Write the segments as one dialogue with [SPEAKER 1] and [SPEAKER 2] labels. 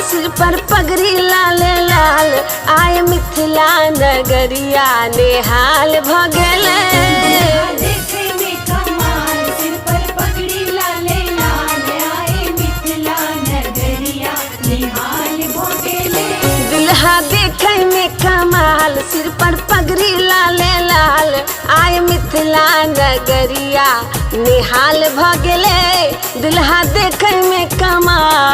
[SPEAKER 1] सिर पर पगड़ी लाल लाल आए मिथिला नगरिया नेहाल भ गेले। दुल्हा देखे में कमाल सिर पर पगड़ी लाल लाल आए मिथिला नगरिया निहाल भ गेले। दुल्हा देखे में कमाल।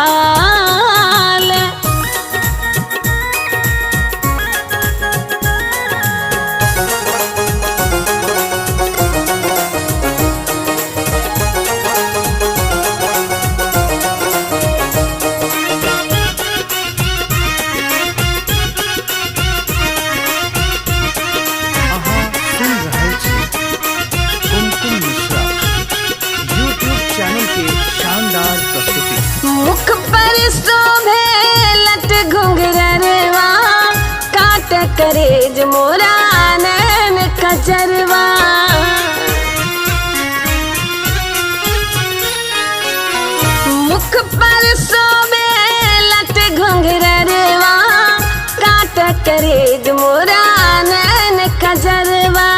[SPEAKER 1] मुख पर शोभे लट घुंघरवा काट करेज मोरा नैन कजरवा। मुख पर शोभे लट घुंघरवा काट करेज मोरा नैन कजरवा।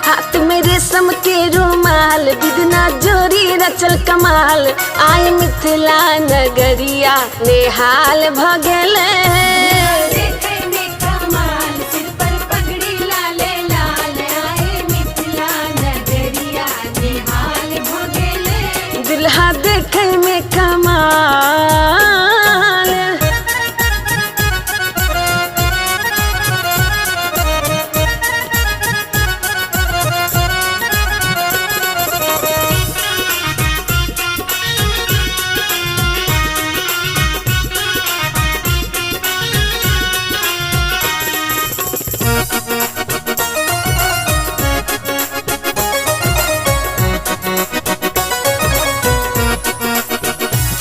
[SPEAKER 1] हाथ में रेशम के रुमाल बिदना जोरी रचल कमाल आए मिथिला नगरिया नेहाल भ गेले। दुल्हा देखे में कमाल।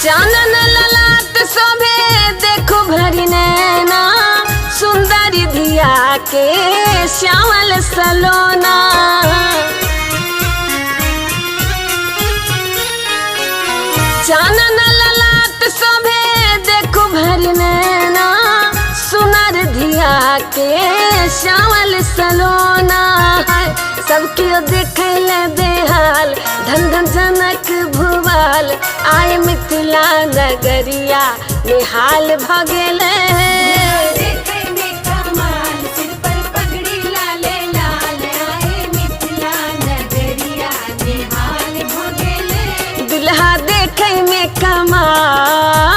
[SPEAKER 1] चानन ललाट शोभे देखो भरी नैना सुंदरी धिया के श्यामल सलोना। चानन ललाट शोभे देखो भरी नैना सुनर धिया के श्यामल सलोना। सबके देखे ले बेहाल धन धन जनक भुवाल आए मिथिला नगरिया निहाल भ गेले। दुल्हा देखे में कमाल।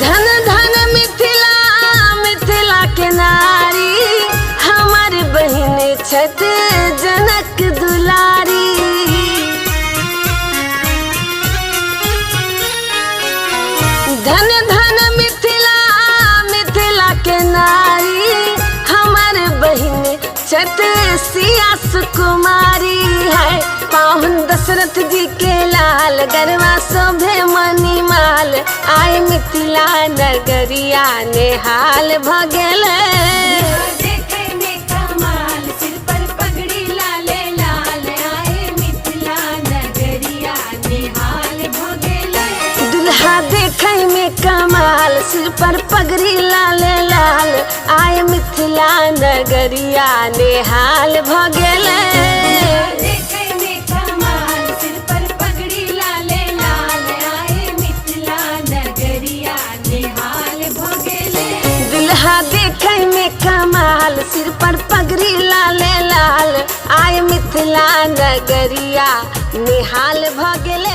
[SPEAKER 1] धन धन मिथिला मिथिला के नारी हमार बहन छत जनक दुलारी। धन धन मिथिला मिथिला के नारी हमार बहन छत सिया सुकुमारी है। पाहुन दशरथ जी के लाल गरवा शोभे मनी माल आए मिथिला नगरिया नेहाल भ गेले। दुल्हा देखे में कमाल सिर पर पगड़ी लाल लाल आए मिथिला नगरिया नेहाल भ गेले। दुल्हा देखे में कमाल सिर पर पगड़ी लाल लाल आए मिथिला नगरिया निहाल भ गेले।